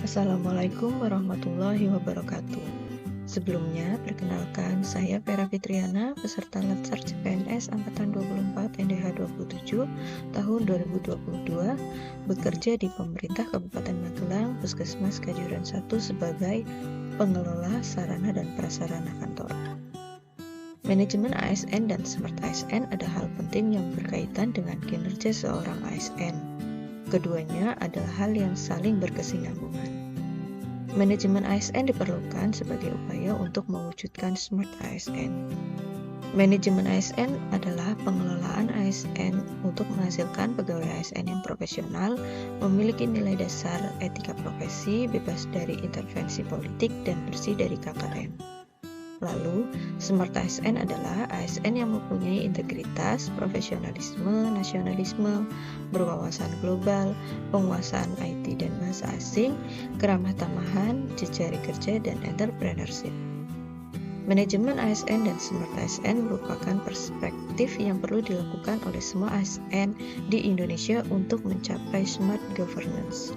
Assalamualaikum warahmatullahi wabarakatuh. Sebelumnya, perkenalkan saya Vera Fitriana, peserta Latsar CPNS Angkatan 24 NDH 27 tahun 2022, bekerja di pemerintah Kabupaten Magelang, Puskesmas Kajuran 1 sebagai pengelola sarana dan prasarana kantor. Manajemen ASN dan Smart ASN ada hal penting yang berkaitan dengan kinerja seorang ASN. Keduanya adalah hal yang saling berkesinambungan. Manajemen ASN diperlukan sebagai upaya untuk mewujudkan Smart ASN. Manajemen ASN adalah pengelolaan ASN untuk menghasilkan pegawai ASN yang profesional, memiliki nilai dasar etika profesi, bebas dari intervensi politik, dan bersih dari KKN. Lalu, Smart ASN adalah ASN yang mempunyai integritas, profesionalisme, nasionalisme, berwawasan global, penguasaan IT dan bahasa asing, keramah tamahan, jejaring kerja, dan entrepreneurship. Manajemen ASN dan Smart ASN merupakan perspektif yang perlu dilakukan oleh semua ASN di Indonesia untuk mencapai Smart Governance.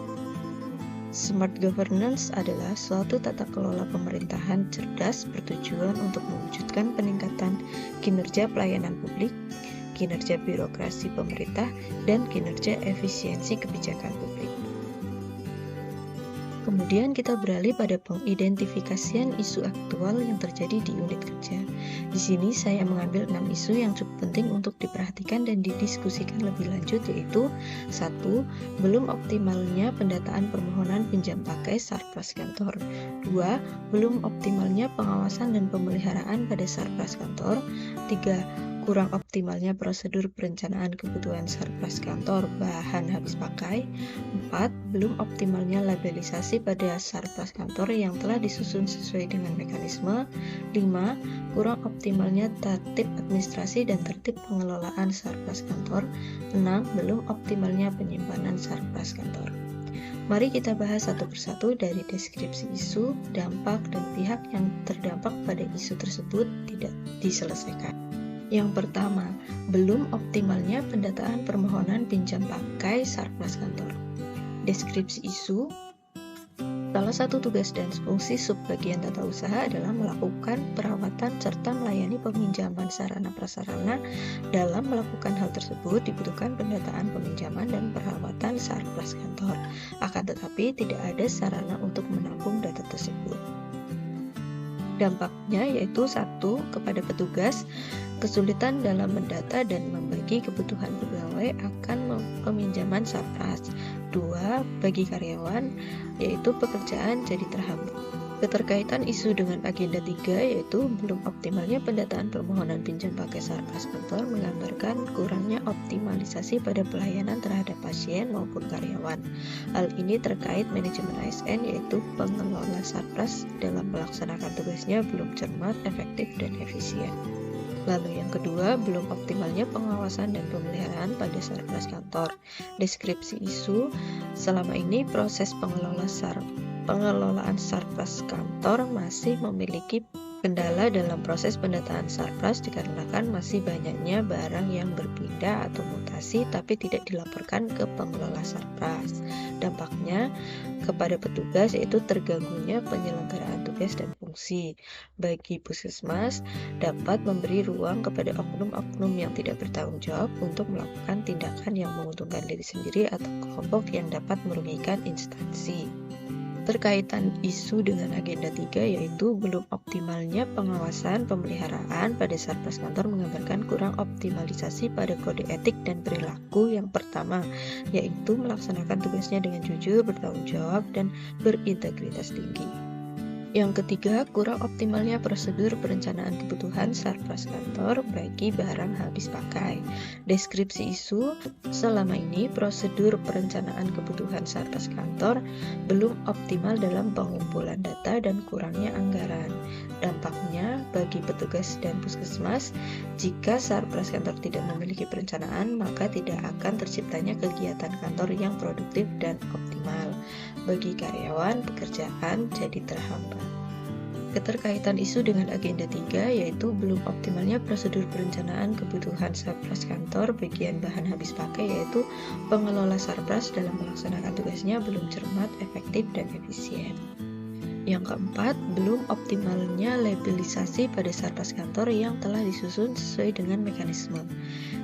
Smart Governance adalah suatu tata kelola pemerintahan cerdas bertujuan untuk mewujudkan peningkatan kinerja pelayanan publik, kinerja birokrasi pemerintah, dan kinerja efisiensi kebijakan publik. Kemudian kita beralih pada pengidentifikasian isu aktual yang terjadi di unit kerja. Di sini saya mengambil 6 isu yang cukup penting untuk diperhatikan dan didiskusikan lebih lanjut, yaitu 1. Belum optimalnya pendataan permohonan pinjam pakai Sarpras kantor. 2. Belum optimalnya pengawasan dan pemeliharaan pada Sarpras kantor. 3. Kurang optimalnya prosedur perencanaan kebutuhan Sarpras kantor bahan habis pakai. 4. Belum optimalnya labelisasi pada Sarpras kantor yang telah disusun sesuai dengan mekanisme. 5. Kurang optimalnya tertib administrasi dan tertib pengelolaan Sarpras kantor. 6. Belum optimalnya penyimpanan Sarpras kantor. Mari kita bahas satu persatu dari deskripsi isu, dampak, dan pihak yang terdampak pada isu tersebut tidak diselesaikan. Yang pertama, belum optimalnya pendataan permohonan pinjam pakai Sarpras kantor. Deskripsi isu, salah satu tugas dan fungsi subbagian tata usaha adalah melakukan perawatan serta melayani peminjaman sarana prasarana. Dalam melakukan hal tersebut dibutuhkan pendataan peminjaman dan perawatan Sarpras kantor. Akan tetapi tidak ada sarana untuk menampung data tersebut. Dampaknya yaitu 1. Kepada petugas, kesulitan dalam mendata dan membagi kebutuhan pegawai akan peminjaman Sarpras. 2. Bagi karyawan, yaitu pekerjaan jadi terhambat. Keterkaitan isu dengan agenda 3 yaitu belum optimalnya pendataan permohonan pinjam pakai Sarpras kantor menggambarkan kurangnya optimalisasi pada pelayanan terhadap pasien maupun karyawan. Hal ini terkait manajemen ASN yaitu pengelola Sarpras dalam melaksanakan tugasnya belum cermat, efektif, dan efisien. Lalu yang kedua, belum optimalnya pengawasan dan pemeliharaan pada Sarpras kantor. Deskripsi isu, selama ini proses pengelolaan Sarpras kantor masih memiliki kendala dalam proses pendataan Sarpras dikarenakan masih banyaknya barang yang berpindah atau mutasi tapi tidak dilaporkan ke pengelola Sarpras. Dampaknya kepada petugas yaitu terganggunya penyelenggaraan tugas dan fungsi. Bagi puskesmas, dapat memberi ruang kepada oknum-oknum yang tidak bertanggung jawab untuk melakukan tindakan yang menguntungkan diri sendiri atau kelompok yang dapat merugikan instansi. Terkaitan isu dengan agenda 3 yaitu belum optimalnya pengawasan pemeliharaan pada Sarpras kantor menggambarkan kurang optimalisasi pada kode etik dan perilaku yang pertama, yaitu melaksanakan tugasnya dengan jujur, bertanggung jawab, dan berintegritas tinggi. Yang ketiga, kurang optimalnya prosedur perencanaan kebutuhan Sarpras kantor bagi barang habis pakai. Deskripsi isu, selama ini prosedur perencanaan kebutuhan Sarpras kantor belum optimal dalam pengumpulan data dan kurangnya anggaran. Dampaknya bagi petugas dan puskesmas, jika Sarpras kantor tidak memiliki perencanaan, maka tidak akan terciptanya kegiatan kantor yang produktif dan optimal. Bagi karyawan, pekerjaan jadi terhambat. Keterkaitan isu dengan agenda 3 yaitu belum optimalnya prosedur perencanaan kebutuhan sarpras kantor bagian bahan habis pakai, yaitu pengelola sarpras dalam melaksanakan tugasnya belum cermat, efektif, dan efisien. Yang keempat, belum optimalnya labelisasi pada sarpras kantor yang telah disusun sesuai dengan mekanisme.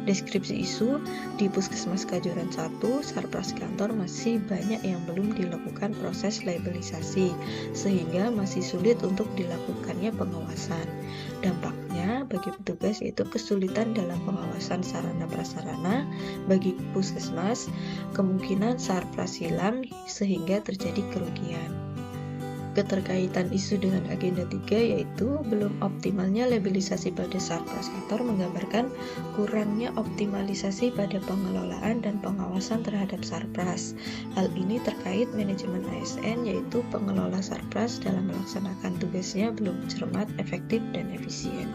Deskripsi isu di Puskesmas Kajoran 1, sarpras kantor masih banyak yang belum dilakukan proses labelisasi, sehingga masih sulit untuk dilakukannya pengawasan. Dampaknya bagi petugas yaitu kesulitan dalam pengawasan sarana prasarana bagi puskesmas, kemungkinan sarpras hilang sehingga terjadi kerugian. Keterkaitan isu dengan agenda 3 yaitu belum optimalnya labelisasi pada sarpras kantor menggambarkan kurangnya optimalisasi pada pengelolaan dan pengawasan terhadap sarpras. Hal ini terkait manajemen ASN yaitu pengelola sarpras dalam melaksanakan tugasnya belum cermat, efektif, dan efisien.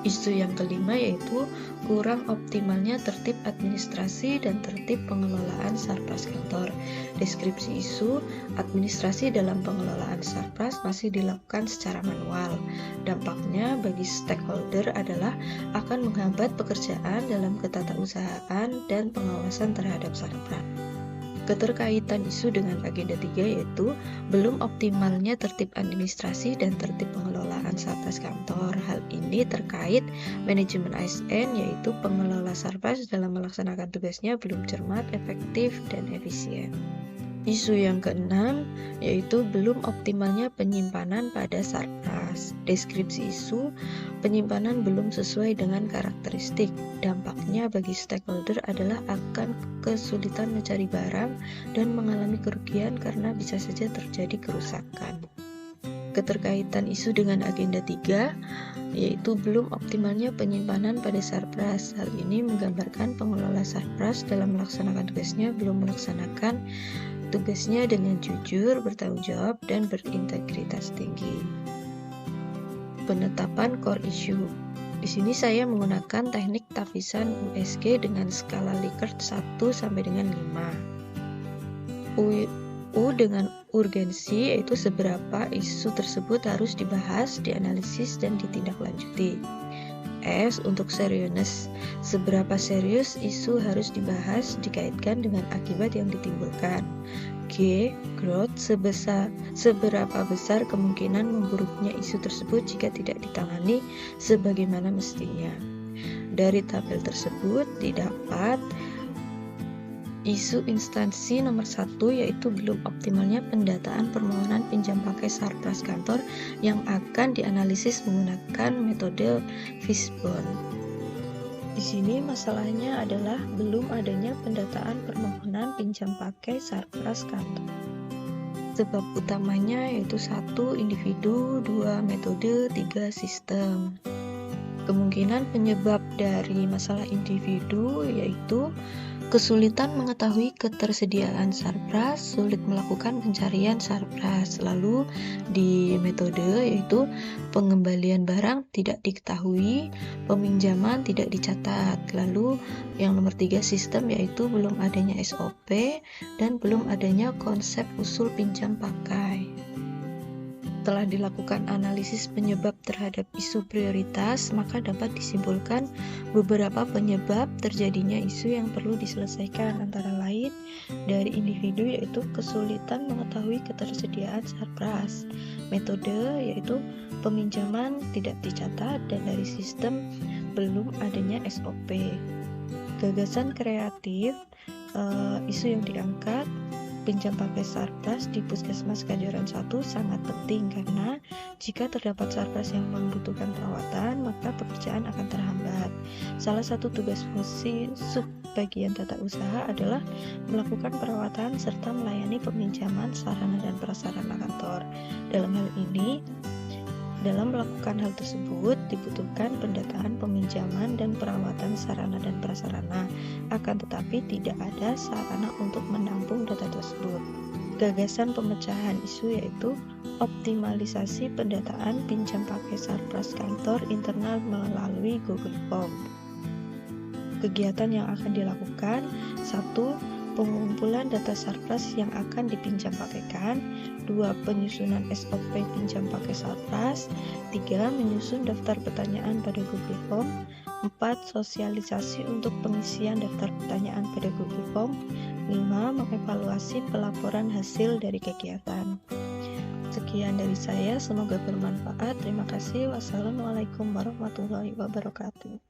Isu yang kelima yaitu kurang optimalnya tertib administrasi dan tertib pengelolaan sarpras kantor. Deskripsi isu, administrasi dalam pengelolaan sarpras masih dilakukan secara manual. Dampaknya bagi stakeholder adalah akan menghambat pekerjaan dalam ketatausahaan dan pengawasan terhadap sarpras. Keterkaitan isu dengan agenda 3 yaitu belum optimalnya tertib administrasi dan tertib pengelolaan sarpras kantor. Hal ini terkait manajemen ASN yaitu pengelola sarpras dalam melaksanakan tugasnya belum cermat, efektif, dan efisien. Isu yang keenam yaitu belum optimalnya penyimpanan pada sarpras. Deskripsi isu, penyimpanan belum sesuai dengan karakteristik. Dampaknya bagi stakeholder adalah akan kesulitan mencari barang dan mengalami kerugian karena bisa saja terjadi kerusakan. Keterkaitan isu dengan agenda 3 yaitu belum optimalnya penyimpanan pada sarpras. Hal ini menggambarkan pengelola sarpras dalam melaksanakan tugasnya belum melaksanakan tugasnya dengan jujur, bertanggung jawab, dan berintegritas tinggi. Penetapan core issue. Di sini saya menggunakan teknik tapisan USG dengan skala Likert 1 sampai dengan 5. U dengan urgensi yaitu seberapa isu tersebut harus dibahas, dianalisis, dan ditindaklanjuti. S untuk seriousness, seberapa serius isu harus dibahas dikaitkan dengan akibat yang ditimbulkan. G, growth, seberapa besar kemungkinan memburuknya isu tersebut jika tidak ditangani sebagaimana mestinya. Dari tabel tersebut didapat isu instansi nomor 1 yaitu belum optimalnya pendataan permohonan pinjam pakai sarpras kantor yang akan dianalisis menggunakan metode Fishbone. Di sini masalahnya adalah belum adanya pendataan permohonan pinjam pakai sarpras kantor. Sebab utamanya yaitu 1 individu, 2 metode, 3 sistem. Kemungkinan penyebab dari masalah individu yaitu kesulitan mengetahui ketersediaan sarpras, sulit melakukan pencarian sarpras. Lalu di metode yaitu pengembalian barang tidak diketahui, peminjaman tidak dicatat. Lalu yang nomor 3 sistem yaitu belum adanya SOP dan belum adanya konsep usul pinjam pakai. Setelah dilakukan analisis penyebab terhadap isu prioritas, maka dapat disimpulkan beberapa penyebab terjadinya isu yang perlu diselesaikan, antara lain dari individu yaitu kesulitan mengetahui ketersediaan sarpras, metode yaitu peminjaman tidak dicatat, dan dari sistem belum adanya SOP. Gagasan kreatif, isu yang diangkat pinjam pakai sarpras di Puskesmas Kajoran 1 sangat penting karena jika terdapat sarpras yang membutuhkan perawatan, maka pekerjaan akan terhambat. Salah satu tugas fungsi subbagian tata usaha adalah melakukan perawatan serta melayani peminjaman sarana dan prasarana kantor. Dalam hal ini, dalam melakukan hal tersebut dibutuhkan pendataan peminjaman dan perawatan sarana dan prasarana, akan tetapi tidak ada sarana untuk menampung data tersebut. Gagasan pemecahan isu yaitu optimalisasi pendataan pinjam pakai sarpras kantor internal melalui Google Form. Kegiatan yang akan dilakukan: 1. pengumpulan data Sarpras yang akan dipinjam pakaikan. 2. Penyusunan SOP pinjam pakai Sarpras. 3. Menyusun daftar pertanyaan pada Google Form. 4. Sosialisasi untuk pengisian daftar pertanyaan pada Google Form. 5. Mengevaluasi pelaporan hasil dari kegiatan. Sekian dari saya, semoga bermanfaat. Terima kasih. Wassalamualaikum warahmatullahi wabarakatuh.